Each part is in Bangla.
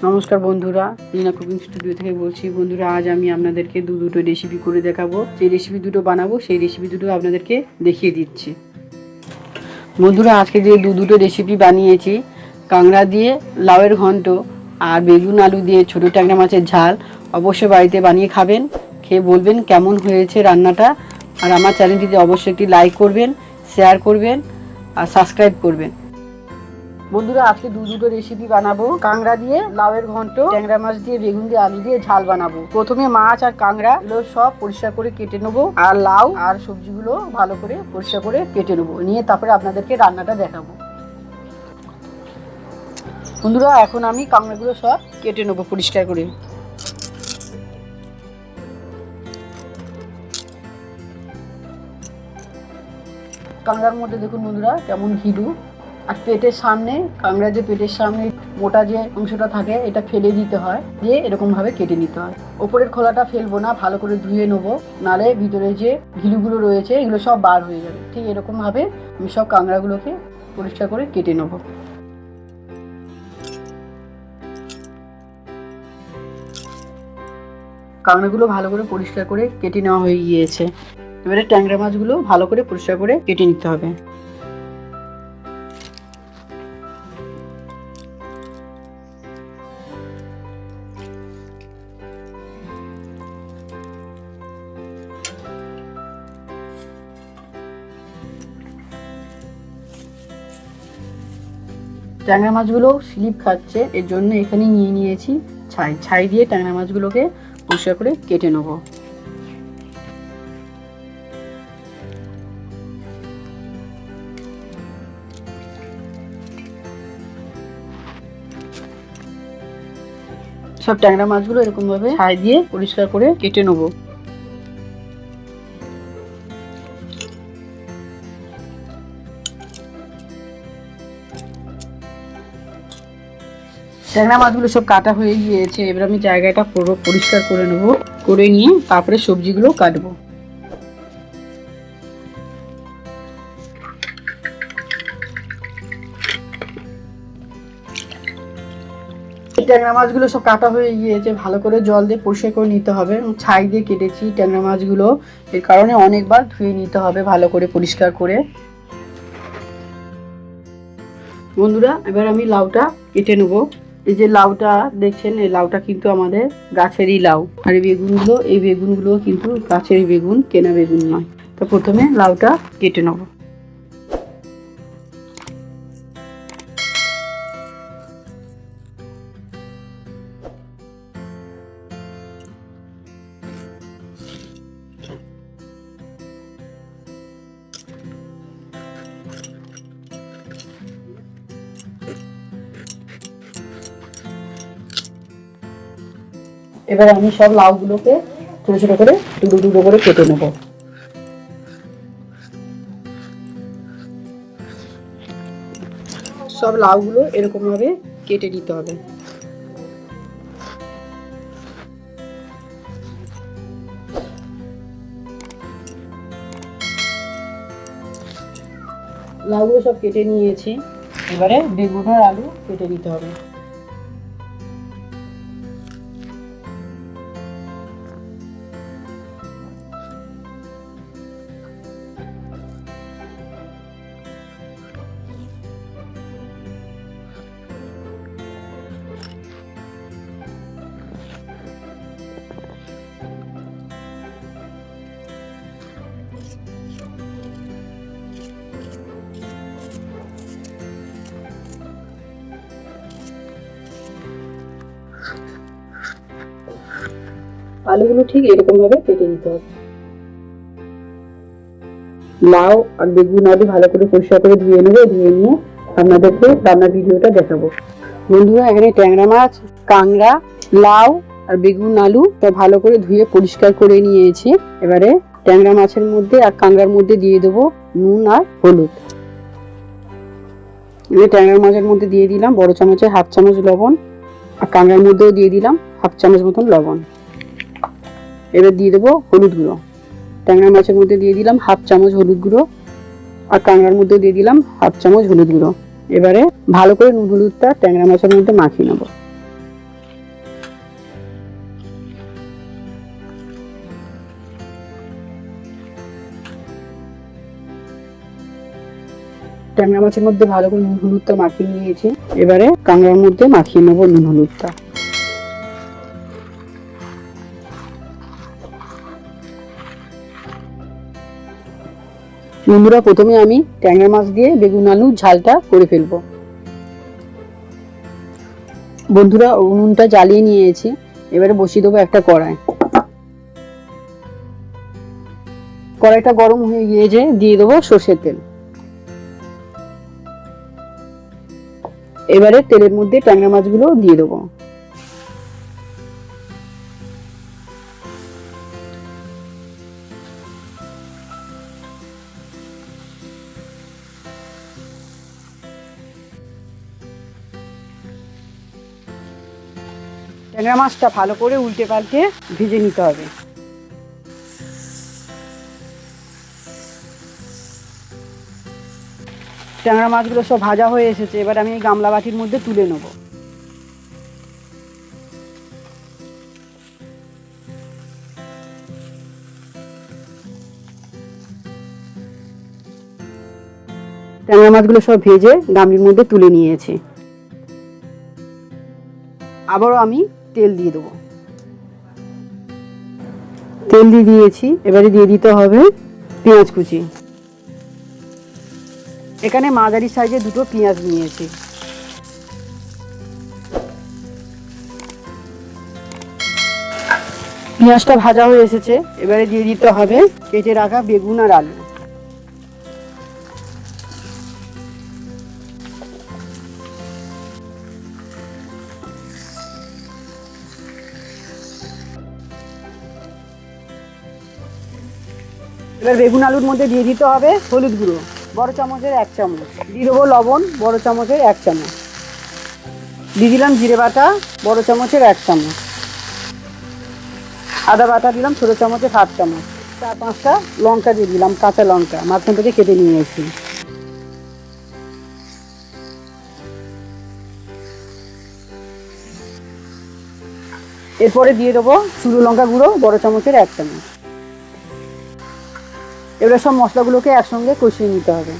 নমস্কার বন্ধুরা, রিনা কুকিং স্টুডিও থেকে বলছি। বন্ধুরা, আজ আমি আপনাদেরকে দুটো রেসিপি করে দেখাবো। যে রেসিপি দুটো বানাবো সেই রেসিপি দুটো আপনাদেরকে দেখিয়ে দিচ্ছি। বন্ধুরা, আজকে যে দুটো রেসিপি বানিয়েছি, কাঁকড়া দিয়ে লাউয়ের ঘন্ট আর বেগুন আলু দিয়ে ছোটো ট্যাংরা মাছের ঝাল, অবশ্যই বাড়িতে বানিয়ে খাবেন। খেয়ে বলবেন কেমন হয়েছে রান্নাটা। আর আমার চ্যানেলটিতে অবশ্যই একটি লাইক করবেন, শেয়ার করবেন আর সাবস্ক্রাইব করবেন। বন্ধুরা, আজকে দুটো রেসিপি বানাবো। কাঁকড়া দিয়ে লাউয়ের ঘন্ট, ট্যাংরা মাছ দিয়ে বেগুন দিয়ে আলু দিয়ে ঝাল বানাবো। প্রথমে মাছ আর কাঁকড়া গুলো সব পরিষ্কার করে কেটে নেবো, আর লাউ আর সবজিগুলো ভালো করে পরিষ্কার করে কেটে নেবো, নিয়ে তারপরে আপনাদেরকে রান্নাটা দেখাবো। বন্ধুরা, এখন আমি কাঁকড়াগুলো সব কেটে নেবো পরিষ্কার করে। কাঁকড়ার মধ্যে দেখুন বন্ধুরা কেমন হিডু, আর পেটের সামনে, কাঁকড়া যে পেটের সামনে মোটা যে অংশটা থাকে এটা ফেলে দিতে হয়, দিয়ে এরকম ভাবে কেটে নিতে হয়। ওপরের খোলাটা ফেলবো না, ভালো করে ধুয়ে নেবো, নালে ভিতরে যে ঘিলুগুলো রয়েছে এগুলো সব বার হয়ে যাবে। ঠিক এরকম ভাবে আমি সব কাঁকড়াগুলোকে পরিষ্কার করে কেটে নেবো। কাঁকড়াগুলো ভালো করে পরিষ্কার করে কেটে নেওয়া হয়ে গিয়েছে। এবারে ট্যাংরা মাছগুলো ভালো করে পরিষ্কার করে কেটে নিতে হবে। ট্যাংরা মাছগুলো স্লিপ খাচ্ছে, এর জন্য এখানে নিয়ে নিয়েছি ছাই দিয়ে ট্যাংরা মাছগুলোকে পরিষ্কার করে কেটে নেবো। সব ট্যাংরা মাছগুলো এরকম ভাবে ছাই দিয়ে পরিষ্কার করে কেটে নেবো। ট্যাংরা মাছগুলো সব কাটা হয়ে গিয়েছে। এবার আমি জায়গাটা পুরো পরিষ্কার করে নেবো, করে নিয়ে তারপরে সবজিগুলো কাটবো। ট্যাংরা মাছগুলো সব কাটা হয়ে গিয়েছে, ভালো করে জল দিয়ে পরিষ্কার করে নিতে হবে। ছাই দিয়ে কেটেছি ট্যাংরা মাছগুলো, এর কারণে অনেকবার ধুয়ে নিতে হবে ভালো করে পরিষ্কার করে। বন্ধুরা, এবার আমি লাউটা কেটে নেবো। এই যে লাউটা দেখছেন, এই লাউটা কিন্তু আমাদের গাছেরই লাউ। আর এই বেগুনগুলো কিন্তু গাছেরই বেগুন, কেনা বেগুন নয়। তো প্রথমে লাউটা কেটে নেবো। এবার আমি সব লাউগুলোকে ছোট ছোট করে দুটো করে কেটে নেব। সব লাউগুলো এরকম ভাবে কেটে নিতে হবে। লাউগুলো সব কেটে নিয়েছি, এবারে বেগুন আর আলু কেটে নিতে হবে। আলুগুলো ঠিক এরকম ভাবে কেটে নিতে হবে। লাউ আর বেগুন আলু ভালো করে পরিষ্কার করে ধুয়ে নেবো, ধুয়ে নিয়ে আপনাদেরকে রান্নার ভিডিওটা দেখাবো। বন্ধুরা, এখানে ট্যাংরা মাছ, কাঁকড়া, লাউ আর বেগুন আলু সব ভালো করে ধুয়ে পরিষ্কার করে নিয়েছি। এবারে ট্যাংরা মাছের মধ্যে আর কাঁকড়ার মধ্যে দিয়ে দেবো নুন আর হলুদ। ট্যাংরা মাছের মধ্যে দিয়ে দিলাম বড় চামচে হাফ চামচ লবণ, আর কাঁকড়ার মধ্যেও দিয়ে দিলাম হাফ চামচ মতন লবণ। এবার দিয়ে দেবো হলুদ গুঁড়ো। ট্যাংরা মাছের মধ্যে দিয়ে দিলাম হাফ চামচ হলুদ গুঁড়ো, আর কাঁকড়ার মধ্যে দিয়ে দিলাম হাফ চামচ হলুদ গুঁড়ো। এবারে ভালো করে নুন হলুদটা ট্যাংরা মাছের মধ্যে মাখিয়ে নেবো। ট্যাংরা মাছের মধ্যে ভালো করে নুন হলুদটা মাখিয়ে নিয়েছি। এবারে কাঁকড়ার মধ্যে মাখিয়ে নেবো নুন হলুদটা। বন্ধুরা, প্রথমে আমি ট্যাংরা মাছ দিয়ে বেগুন আলু ঝালটা করে ফেলবো। বন্ধুরা, উনুনটা জ্বালিয়ে নিয়েছি। এবারে বসিয়ে দেবো একটা কড়াই। কড়াইটা গরম হয়ে গিয়েছে, দিয়ে দেবো সর্ষের তেল। এবারে তেলের মধ্যে ট্যাংরা মাছগুলো দিয়ে দেবো। ট্যাংরা মাছটা ভালো করে উল্টে পাল্টে ভেজে নিতে হবে। ট্যাংরা মাছগুলো সব ভাজা হয়ে এসেছে। এবার আমি এই গামলা বাটির মধ্যে তুলে নেব। ট্যাংরা মাছগুলো সব ভেজে গামলির মধ্যে তুলে নিয়েছি। আবারও আমি তেল দিয়ে দেবো। তেল দিয়ে দিয়েছি। এবারে দিয়ে দিতে হবে পেঁয়াজ কুচি। এখানে মাঝারি সাইজে দুটো পেঁয়াজ নিয়েছি। পেঁয়াজটা ভাজা হয়ে এসেছে। এবারে দিয়ে দিতে হবে কেটে রাখা বেগুন আর আলু। এবার বেগুন আলুর মধ্যে দিয়ে দিতে হবে হলুদ গুঁড়ো বড় চামচের 1 চামচ, দিয়ে দেবো লবণ বড় চামচের 1 চামচ, দিয়ে দিলাম জিরে বাটা বড় চামচের 1 চামচ, আদা বাটা দিলাম ছোটো চামচের 1/2 চামচ, 4-5টা লঙ্কা দিয়ে দিলাম, কাঁচা লঙ্কা মাঝখান থেকে কেটে নিয়েছি। এরপরে দিয়ে দেবো শুকনো লঙ্কা গুঁড়ো বড় চামচের 1 চামচ। এবার সব মশলাগুলোকে একসঙ্গে কষিয়ে নিতে হবে।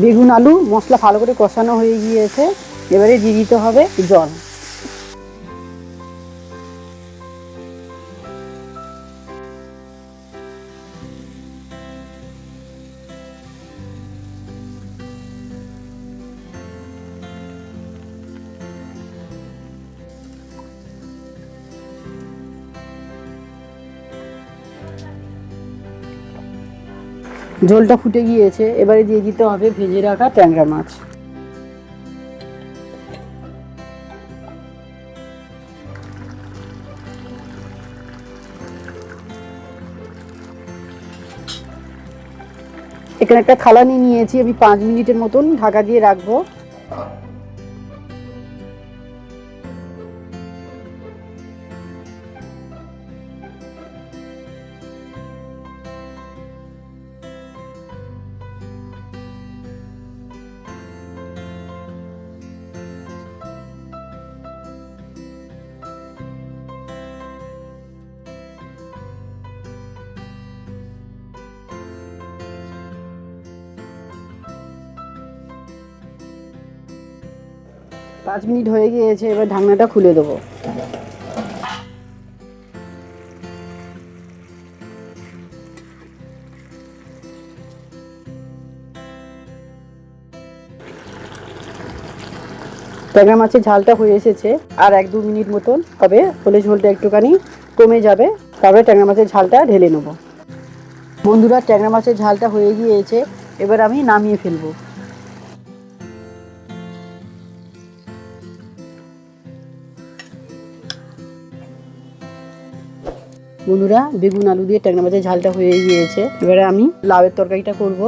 বেগুন আলু মশলা ভালো করে কষানো হয়ে গিয়েছে। এবারে দিয়ে দিতে হবে জল। ঝোলটা ফুটে গিয়েছে। এবারে দিয়ে দিতে হবে ভেজে রাখা ট্যাংরা মাছ। এখানে একটা থালা নিয়ে নিয়েছি। আমি 5 মিনিটের মতন ঢাকা দিয়ে রাখবো। পাঁচ মিনিট হয়ে গিয়েছে। এবার ঢাকনাটা খুলে দেবো। ট্যাংরা মাছের ঝালটা হয়ে এসেছে। আর 1-2 মিনিট মতন হবে, হলে ঝোলটা একটুখানি কমে যাবে। তারপরে ট্যাংরা মাছের ঝালটা ঢেলে নেব। বন্ধুরা, ট্যাংরা মাছের ঝালটা হয়ে গিয়েছে। এবার আমি নামিয়ে ফেলবো। বন্ধুরা, বেগুন আলু দিয়ে ট্যাংরা মাছের ঝালটা হয়ে গিয়েছে। এবারে আমি লাউয়ের তরকারিটা করব।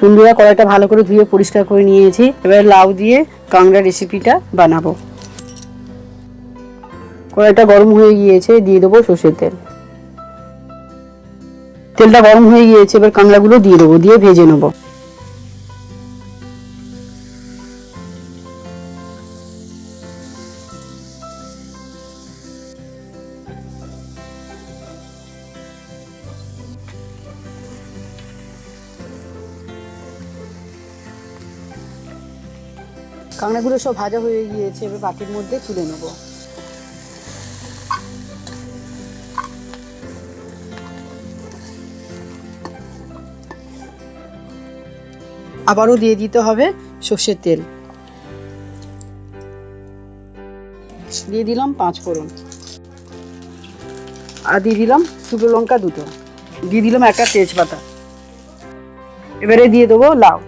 বন্ধুরা, কড়াইটা ভালো করে ধুয়ে পরিষ্কার করে নিয়েছি। এবারে লাউ দিয়ে কাঁকড়া রেসিপিটা বানাবো। কড়াইটা গরম হয়ে গিয়েছে, দিয়ে দেবো সর্ষের তেল। তেলটা গরম হয়ে গিয়েছে। এবার কাঁকড়াগুলো দিয়ে দেবো, দিয়ে ভেজে নেবো। কাঁকড়াগুলো সব ভাজা হয়ে গিয়েছে, এবার বাটির মধ্যে তুলে নেব। আবারও দিয়ে দিতে হবে সর্ষের তেল, দিয়ে দিলাম 5 ফোড়ন, আর দিয়ে দিলাম শুকনো লঙ্কা 2টো, দিয়ে দিলাম একটা তেজপাতা। এবারে দিয়ে দেবো লাউ।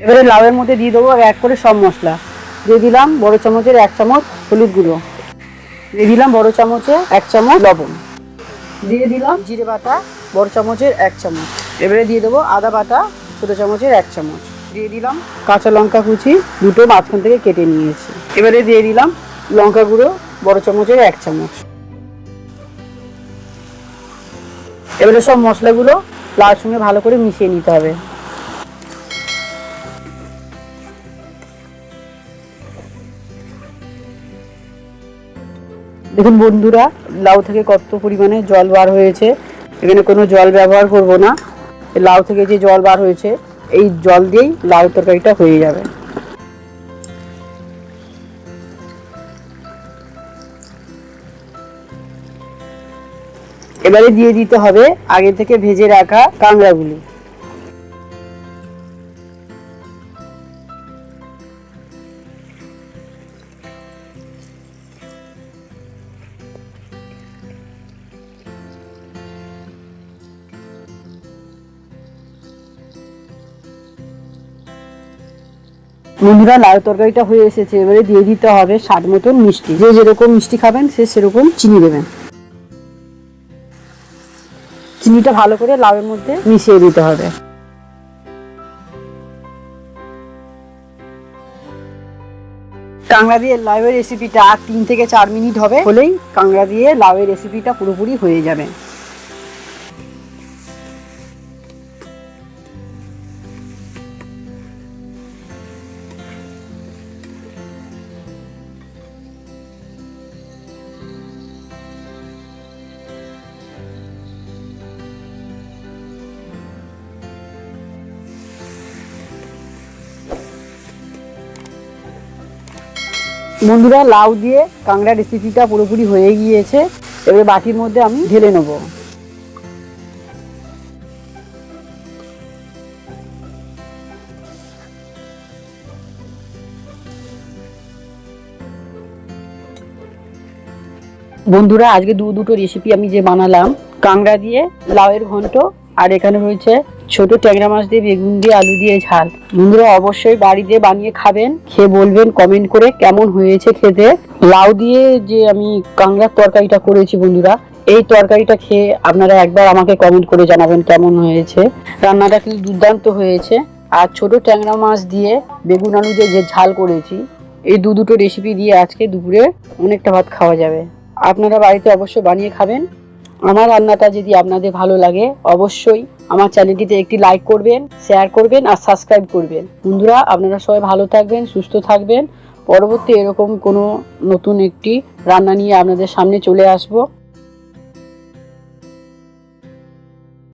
এবারে লাউয়ের মধ্যে দিয়ে দেবো এক করে সব মশলা। দিয়ে দিলাম বড় চামচের 1 চামচ হলুদ গুঁড়ো, দিয়ে দিলাম বড় চামচে 1 চামচ লবণ, দিয়ে দিলাম জিরে বাটা বড় চামচের 1 চামচ। এবারে দিয়ে দেবো আদা বাটা ছোট চামচের 1 চামচ, দিয়ে দিলাম কাঁচা লঙ্কা কুচি 2টো মাঝখান থেকে কেটে নিয়েছি। এবারে দিয়ে দিলাম লঙ্কা গুঁড়ো বড় চামচের 1 চামচ। এবারে সব মশলাগুলো লাউর সঙ্গে ভালো করে মিশিয়ে নিতে হবে। দেখুন বন্ধুরা, লাউ থেকে কত পরিমাণে জল বার হয়েছে। এখানে কোনো জল ব্যবহার করব না, লাউ থেকে যে জল বার হয়েছে এই জল দিয়েই লাউ তরকারিটা হয়ে যাবে। এবারে দিয়ে দিতে হবে আগে থেকে ভেজে রাখা কাঁকড়াগুলি। বন্ধুরা, লাউ তরকারিটা হয়ে এসেছে। এবারে দিয়ে দিতে হবে স্বাদ মতন মিষ্টি। যে যেরকম মিষ্টি খাবেন সে সেরকম চিনি দেবেন। চিনিটা ভালো করে লাউয়ের মধ্যে মিশিয়ে দিতে হবে। কাঁকড়া দিয়ে লাউয়ের রেসিপিটা 3 থেকে 4 মিনিট হবে, হলেই কাঁকড়া দিয়ে লাউয়ের রেসিপিটা পুরোপুরি হয়ে যাবে। বন্ধুরা, লাউ দিয়ে কাঁকড়া রেসিপিটা পুরোপুরি হয়ে গিয়েছে। এবারে বাটির মধ্যে আমি ঢেলে নেব। বন্ধুরা, আজকে দুটো রেসিপি আমি যে বানালাম, কাঁকড়া দিয়ে লাউয়ের ঘন্ট, আর এখানে রয়েছে ছোট ট্যাংরা মাছ দিয়ে বেগুন দিয়ে আলু দিয়ে ঝাল। বন্ধুরা অবশ্যই বাড়িতে বানিয়ে খাবেন, খেয়ে বলবেন কমেন্ট করে কেমন হয়েছে খেতে। লাউ দিয়ে যে আমি কাঁকড়ার তরকারিটা করেছি বন্ধুরা, এই তরকারিটা খেয়ে আপনারা একবার আমাকে কমেন্ট করে জানাবেন কেমন হয়েছে। রান্নাটা কিন্তু দুর্দান্ত হয়েছে। আর ছোট ট্যাংরা মাছ দিয়ে বেগুন আলু দিয়ে যে ঝাল করেছি, এই দুটো রেসিপি দিয়ে আজকে দুপুরে অনেকটা ভাত খাওয়া যাবে। আপনারা বাড়িতে অবশ্যই বানিয়ে খাবেন। আমার রান্নাটা যদি আপনাদের ভালো লাগে অবশ্যই আমার চ্যানেলটিতে একটি লাইক করবেন, শেয়ার করবেন আর সাবস্ক্রাইব করবেন। বন্ধুরা, আপনারা সবাই ভালো থাকবেন, সুস্থ থাকবেন। পরবর্তী এরকম কোনো নতুন একটি রান্না নিয়ে আপনাদের সামনে চলে আসবো।